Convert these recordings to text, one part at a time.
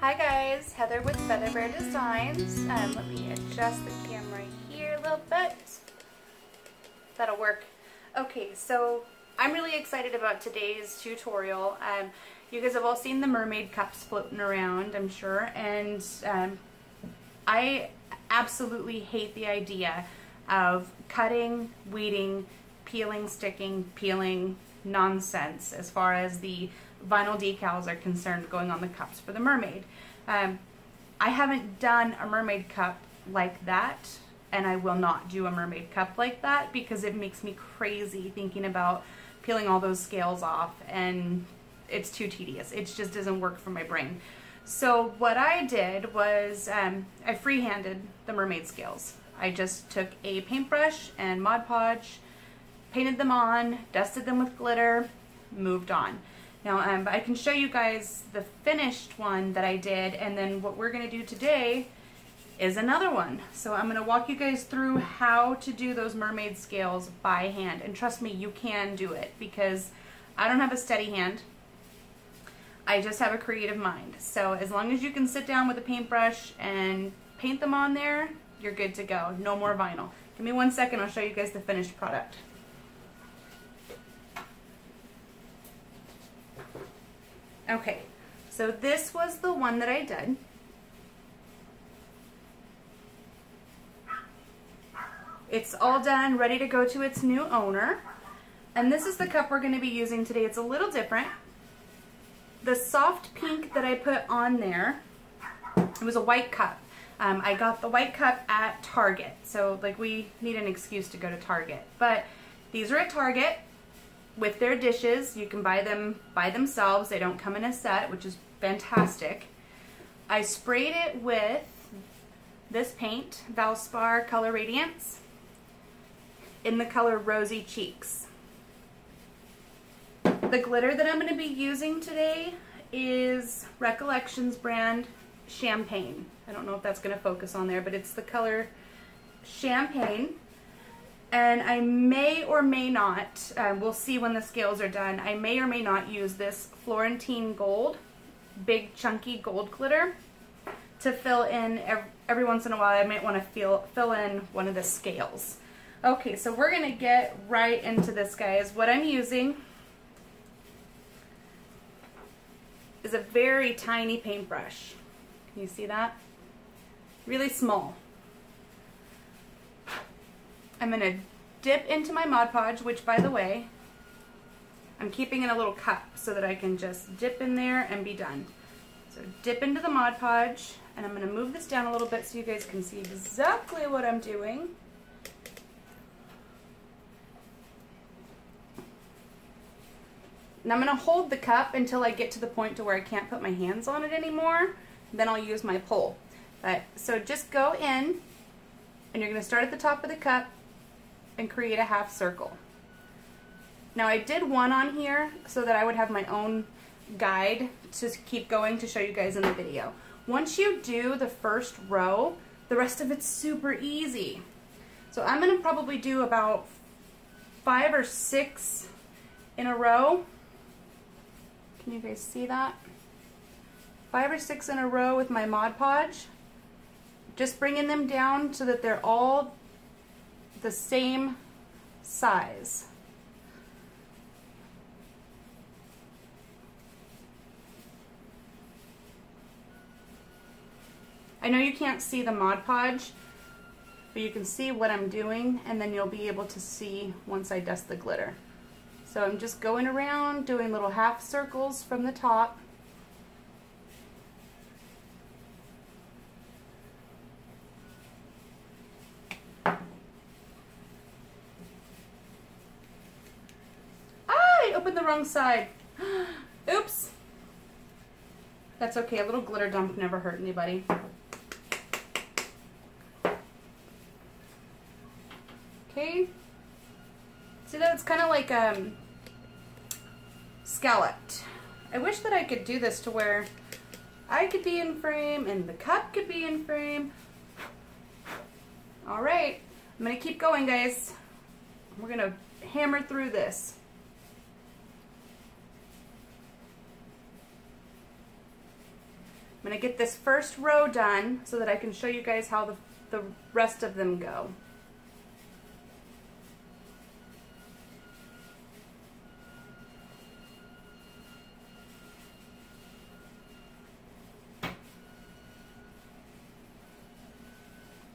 Hi guys, Heather with FeatherBear Designs. Let me adjust the camera here a little bit. That'll work. Okay, so I'm really excited about today's tutorial. You guys have all seen the mermaid cups floating around, I'm sure, and I absolutely hate the idea of cutting, weeding, peeling, sticking, peeling nonsense as far as the vinyl decals are concerned going on the cups for the mermaid. I haven't done a mermaid cup like that, and I will not do a mermaid cup like that because it makes me crazy thinking about peeling all those scales off, and it's too tedious. It just doesn't work for my brain. So what I did was I freehanded the mermaid scales. I just took a paintbrush and Mod Podge, painted them on, dusted them with glitter, moved on. Now I can show you guys the finished one that I did, and then what we're going to do today is another one. So I'm going to walk you guys through how to do those mermaid scales by hand, and trust me, you can do it because I don't have a steady hand. I just have a creative mind. So as long as you can sit down with a paintbrush and paint them on there, you're good to go. No more vinyl. Give me 1 second, I'll show you guys the finished product. Okay, so this was the one that I did. It's all done, ready to go to its new owner. And this is the cup we're going to be using today. It's a little different. The soft pink that I put on there, it was a white cup. I got the white cup at Target, so like we need an excuse to go to Target. But these are at Target with their dishes. You can buy them by themselves. They don't come in a set, which is fantastic. I sprayed it with this paint, Valspar Color Radiance, in the color Rosy Cheeks. The glitter that I'm going to be using today is Recollections brand Champagne. I don't know if that's going to focus on there, but it's the color Champagne. And I may or may not, we'll see when the scales are done, I may or may not use this Florentine Gold, big chunky gold glitter, to fill in every once in a while. I might want to fill in one of the scales. Okay, so we're going to get right into this, guys. What I'm using is a very tiny paintbrush. Can you see that? Really small. I'm going to dip into my Mod Podge, which, by the way, I'm keeping in a little cup so that I can just dip in there and be done. So dip into the Mod Podge, and I'm going to move this down a little bit so you guys can see exactly what I'm doing. And I'm going to hold the cup until I get to the point to where I can't put my hands on it anymore. Then I'll use my pole. So just go in, and you're going to start at the top of the cup and create a half circle. Now I did one on here so that I would have my own guide to keep going to show you guys in the video. Once you do the first row, the rest of it's super easy. So I'm going to probably do about 5 or 6 in a row. Can you guys see that? 5 or 6 in a row with my Mod Podge. Just bringing them down so that they're all the same size. I know you can't see the Mod Podge, but you can see what I'm doing, and then you'll be able to see once I dust the glitter. So I'm just going around doing little half circles from the top. Open the wrong side. Oops. That's okay. A little glitter dump never hurt anybody. Okay. See that? It's kind of like scalloped. I wish that I could do this to where I could be in frame and the cup could be in frame. All right. I'm going to keep going, guys. We're going to hammer through this. I'm going to get this first row done so that I can show you guys how the rest of them go.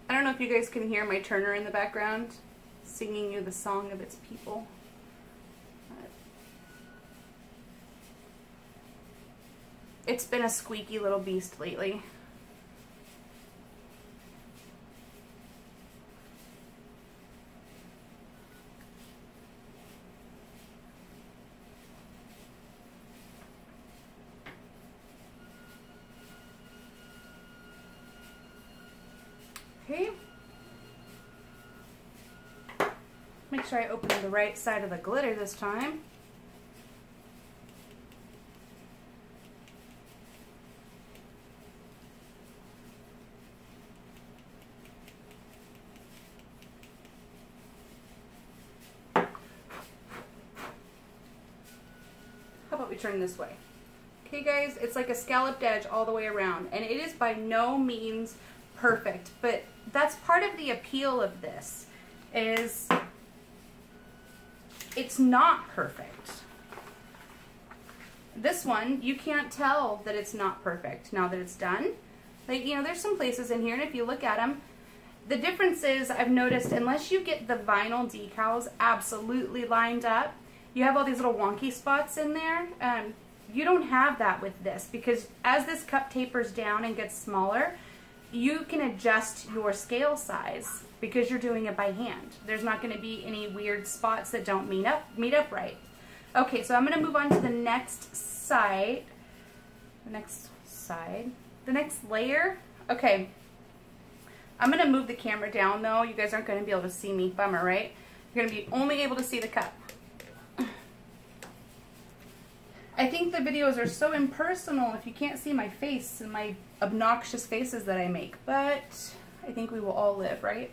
I don't know if you guys can hear my Turner in the background singing you the song of its people. It's been a squeaky little beast lately. Okay. Make sure I open the right side of the glitter this time. How about we turn this way? Okay guys, it's like a scalloped edge all the way around, and it is by no means perfect, but that's part of the appeal of this, is it's not perfect. This one, you can't tell that it's not perfect now that it's done. Like, you know, there's some places in here, and if you look at them, the difference is, I've noticed, unless you get the vinyl decals absolutely lined up, you have all these little wonky spots in there. You don't have that with this, because as this cup tapers down and gets smaller, you can adjust your scale size because you're doing it by hand. There's not going to be any weird spots that don't meet up right. Okay, so I'm going to move on to the next side. The next layer. Okay. I'm going to move the camera down though. You guys aren't going to be able to see me. Bummer, right? You're going to be only able to see the cup. I think the videos are so impersonal if you can't see my face and my obnoxious faces that I make, but I think we will all live, right?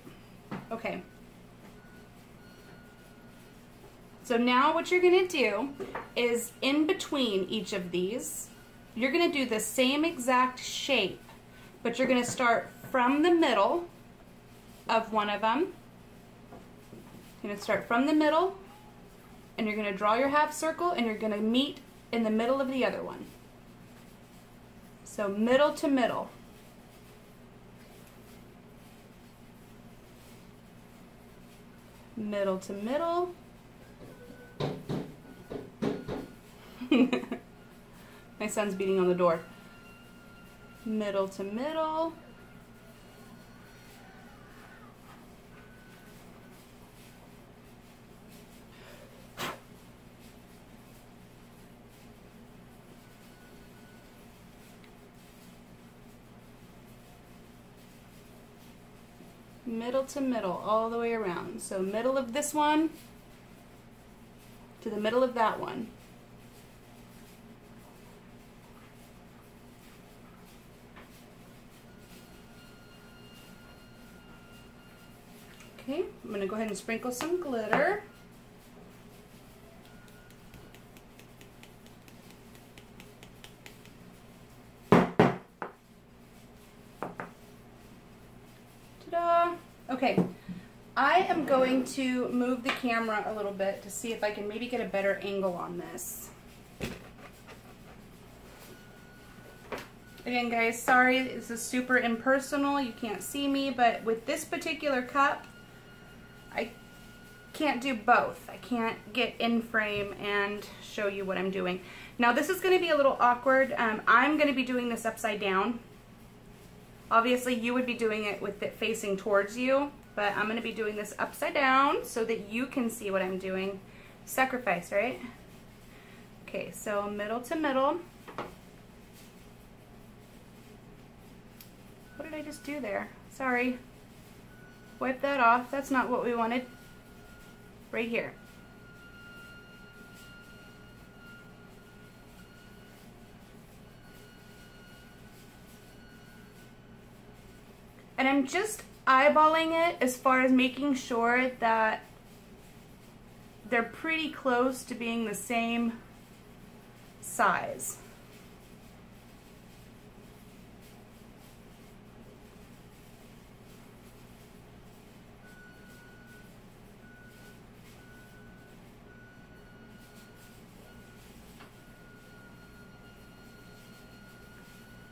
Okay. So now what you're going to do is, in between each of these, you're going to do the same exact shape, but you're going to start from the middle of one of them. You're going to start from the middle, and you're going to draw your half circle, and you're going to meet in the middle of the other one. So middle to middle. Middle to middle. My son's beating on the door. Middle to middle. Middle to middle, all the way around. So middle of this one to the middle of that one. Okay, I'm going to go ahead and sprinkle some glitter. Okay, I am going to move the camera a little bit to see if I can maybe get a better angle on this. Again guys, sorry, this is super impersonal, you can't see me, but with this particular cup, I can't do both. I can't get in frame and show you what I'm doing. Now this is going to be a little awkward. I'm going to be doing this upside down. Obviously you would be doing it with it facing towards you, but I'm going to be doing this upside down so that you can see what I'm doing. Sacrifice, right? Okay, so middle to middle. What did I just do there? Sorry. Wipe that off. That's not what we wanted. Right here. And I'm just eyeballing it as far as making sure that they're pretty close to being the same size.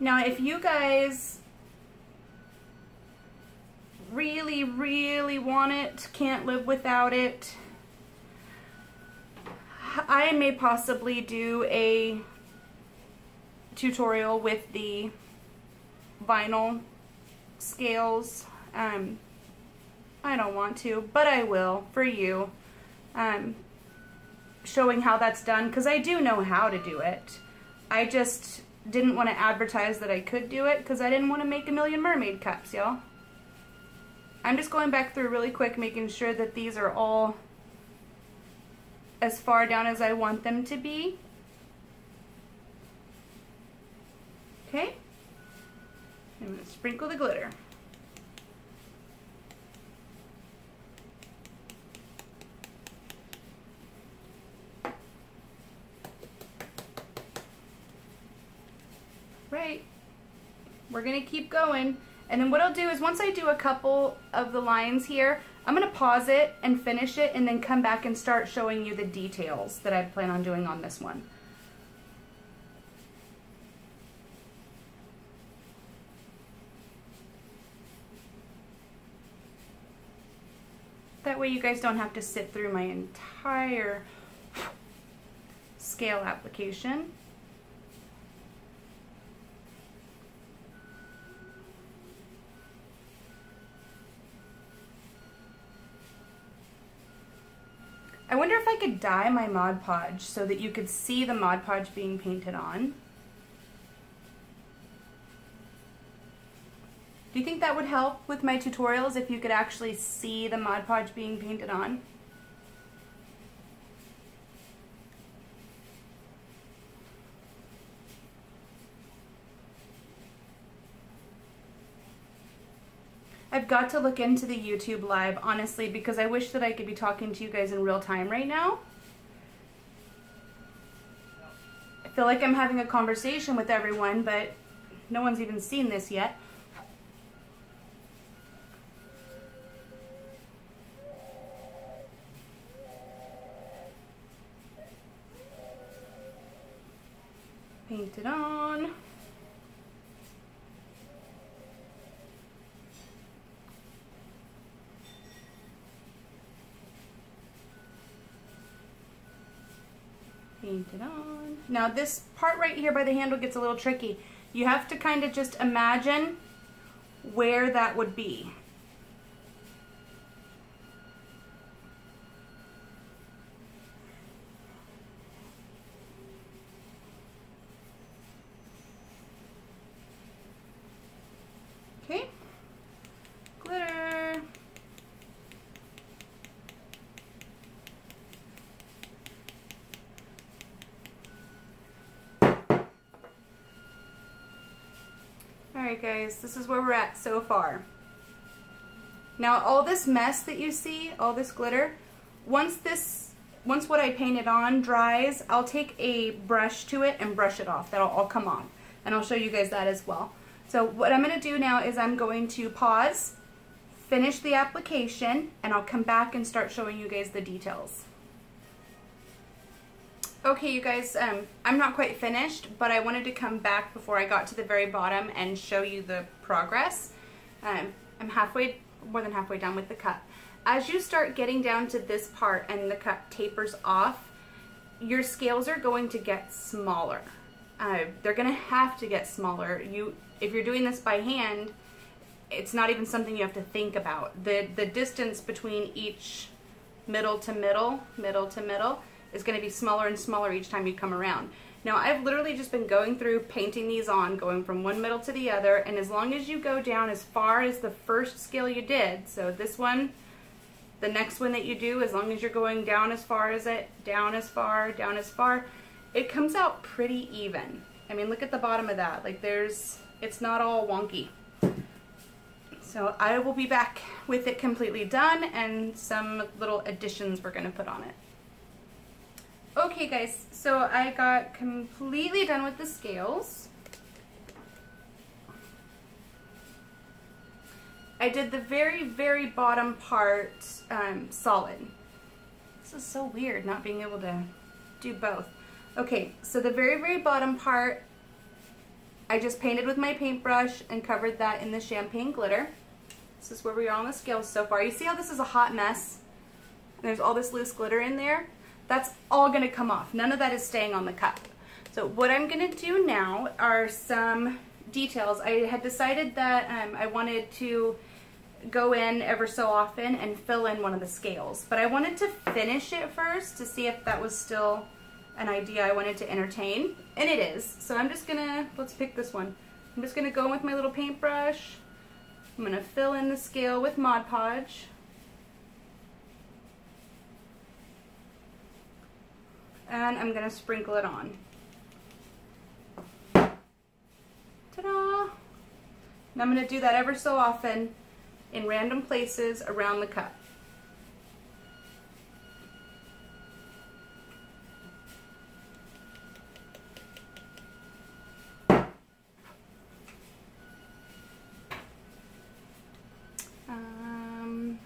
Now, if you guys really, really want it, can't live without it, I may possibly do a tutorial with the vinyl scales. I don't want to, but I will for you, showing how that's done, because I do know how to do it. I just didn't want to advertise that I could do it because I didn't want to make a million mermaid cups, y'all. I'm just going back through really quick, making sure that these are all as far down as I want them to be. Okay, I'm going to sprinkle the glitter. Right, we're going to keep going. And then what I'll do is once I do a couple of the lines here, I'm going to pause it and finish it and then come back and start showing you the details that I plan on doing on this one. That way you guys don't have to sit through my entire scale application. I wonder if I could dye my Mod Podge so that you could see the Mod Podge being painted on. Do you think that would help with my tutorials if you could actually see the Mod Podge being painted on? I've got to look into the YouTube live, honestly, because I wish that I could be talking to you guys in real time right now. I feel like I'm having a conversation with everyone, but no one's even seen this yet. Paint it on. Paint it on. Now this part right here by the handle gets a little tricky. You have to kind of just imagine where that would be. Okay. Glitter. Alright guys, this is where we're at so far. Now all this mess that you see, all this glitter, once what I painted on dries, I'll take a brush to it and brush it off. That'll all come on. And I'll show you guys that as well. So what I'm going to do now is I'm going to pause, finish the application, and I'll come back and start showing you guys the details. Okay, you guys, I'm not quite finished, but I wanted to come back before I got to the very bottom and show you the progress. I'm more than halfway done with the cup. As you start getting down to this part and the cup tapers off, your scales are going to get smaller. They're going to have to get smaller. If you're doing this by hand, it's not even something you have to think about. The distance between each middle to middle is going to be smaller and smaller each time you come around. Now I've literally just been going through painting these on, going from one middle to the other, and as long as you go down as far as the first scale you did, so this one, the next one that you do, as long as you're going down as far as it, down as far, it comes out pretty even. I mean, look at the bottom of that. Like it's not all wonky. So I will be back with it completely done and some little additions we're going to put on it. Okay guys, so I got completely done with the scales. I did the very, very bottom part solid. This is so weird not being able to do both. Okay, so the very, very bottom part, I just painted with my paintbrush and covered that in the champagne glitter. This is where we are on the scales so far. You see how this is a hot mess? There's all this loose glitter in there. That's all gonna come off. None of that is staying on the cup. So what I'm gonna do now are some details. I had decided that I wanted to go in ever so often and fill in one of the scales, but I wanted to finish it first to see if that was still an idea I wanted to entertain, and it is. So I'm just gonna, let's pick this one. I'm just gonna go in with my little paintbrush. I'm gonna fill in the scale with Mod Podge. And I'm gonna sprinkle it on. Ta-da! And I'm gonna do that ever so often in random places around the cup.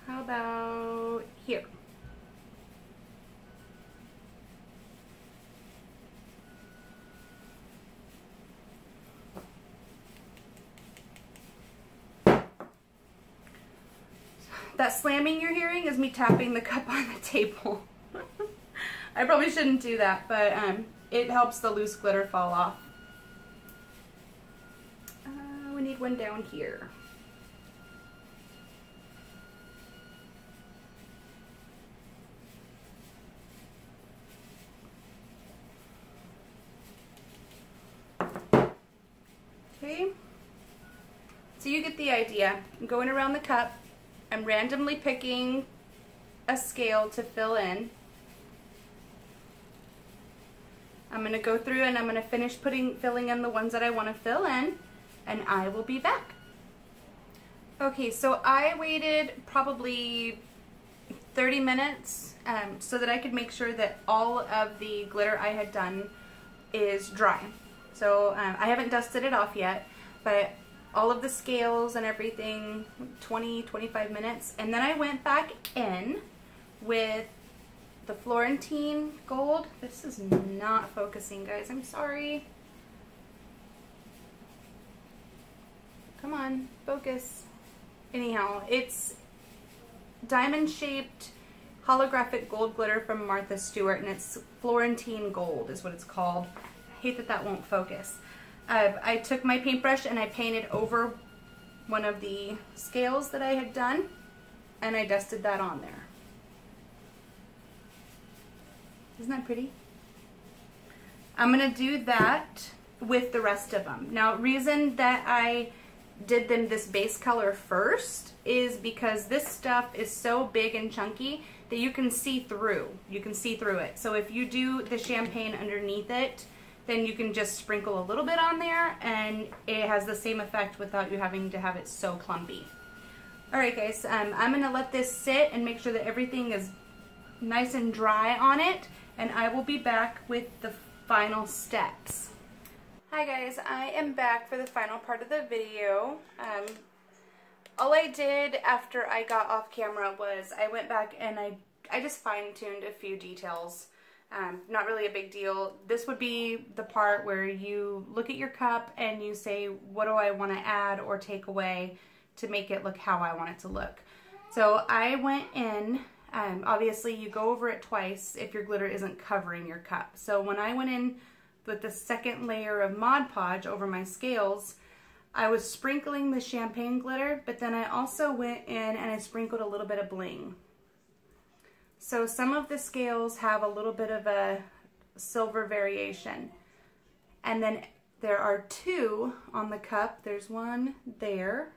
How about here? That slamming you're hearing is me tapping the cup on the table. I probably shouldn't do that, but it helps the loose glitter fall off. We need one down here. Okay, so you get the idea. I'm going around the cup. I'm randomly picking a scale to fill in. I'm going to go through and I'm going to finish filling in the ones that I want to fill in, and I will be back. Okay, so I waited probably 30 minutes so that I could make sure that all of the glitter I had done is dry. So I haven't dusted it off yet, but all of the scales and everything, 20-25 minutes. And then I went back in with the Florentine gold. This is not focusing, guys. I'm sorry. Come on, focus. Anyhow, it's diamond-shaped holographic gold glitter from Martha Stewart, and it's Florentine gold is what it's called. I hate that that won't focus. I took my paintbrush and I painted over one of the scales that I had done, and I dusted that on there. Isn't that pretty? I'm going to do that with the rest of them. Now, reason that I did them this base color first is because this stuff is so big and chunky that you can see through. You can see through it. So if you do the champagne underneath it, then you can just sprinkle a little bit on there and it has the same effect without you having to have it so clumpy. Alright guys, I'm going to let this sit and make sure that everything is nice and dry on it, and I will be back with the final steps. Hi guys, I am back for the final part of the video. All I did after I got off camera was I went back and I just fine-tuned a few details. Not really a big deal. This would be the part where you look at your cup and you say, what do I want to add or take away to make it look how I want it to look. So I went in, obviously you go over it twice if your glitter isn't covering your cup. So when I went in with the second layer of Mod Podge over my scales, I was sprinkling the champagne glitter, but then I also went in and I sprinkled a little bit of bling. So some of the scales have a little bit of a silver variation. And then there are two on the cup. There's one there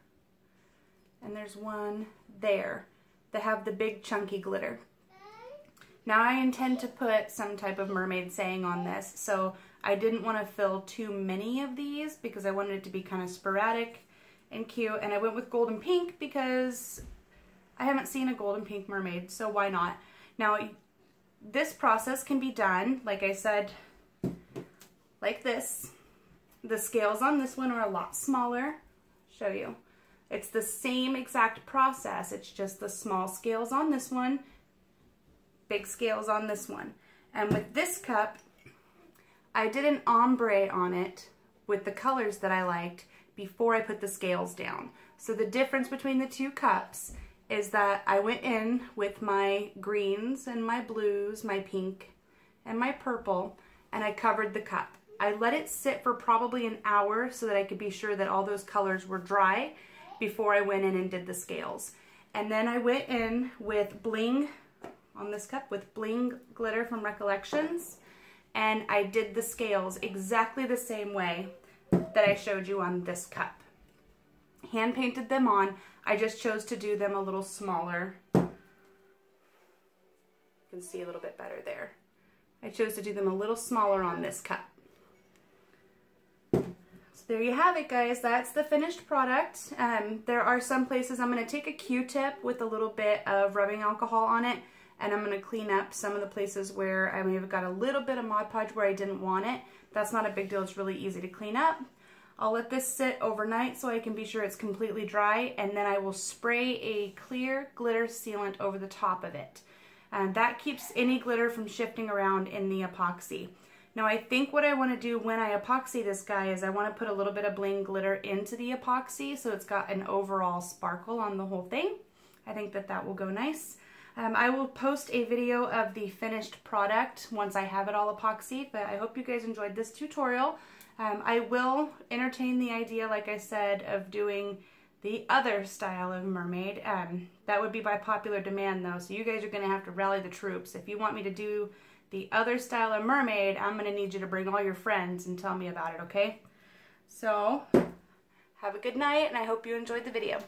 and there's one there that have the big chunky glitter. Now I intend to put some type of mermaid saying on this, so I didn't want to fill too many of these because I wanted it to be kind of sporadic and cute. And I went with gold and pink because I haven't seen a gold and pink mermaid, so why not? Now, this process can be done, like I said, like this. The scales on this one are a lot smaller. I'll show you. It's the same exact process. It's just the small scales on this one, big scales on this one. And with this cup, I did an ombre on it with the colors that I liked before I put the scales down. So the difference between the two cups is that I went in with my greens and my blues, my pink and my purple, and I covered the cup. I let it sit for probably an hour so that I could be sure that all those colors were dry before I went in and did the scales. And then I went in with bling on this cup with bling glitter from Recollections, and I did the scales exactly the same way that I showed you on this cup. Hand painted them on. I just chose to do them a little smaller. You can see a little bit better there. I chose to do them a little smaller on this cup. So there you have it, guys. That's the finished product. There are some places I'm going to take a Q-tip with a little bit of rubbing alcohol on it, and I'm going to clean up some of the places where I may have got a little bit of Mod Podge where I didn't want it. That's not a big deal. It's really easy to clean up. I'll let this sit overnight so I can be sure it's completely dry, and then I will spray a clear glitter sealant over the top of it. And that keeps any glitter from shifting around in the epoxy. Now I think what I want to do when I epoxy this guy is I want to put a little bit of bling glitter into the epoxy so it's got an overall sparkle on the whole thing. I think that that will go nice. I will post a video of the finished product once I have it all epoxied, but I hope you guys enjoyed this tutorial. I will entertain the idea, like I said, of doing the other style of mermaid. That would be by popular demand though, so you guys are going to have to rally the troops. If you want me to do the other style of mermaid, I'm going to need you to bring all your friends and tell me about it, okay? So, have a good night, and I hope you enjoyed the video.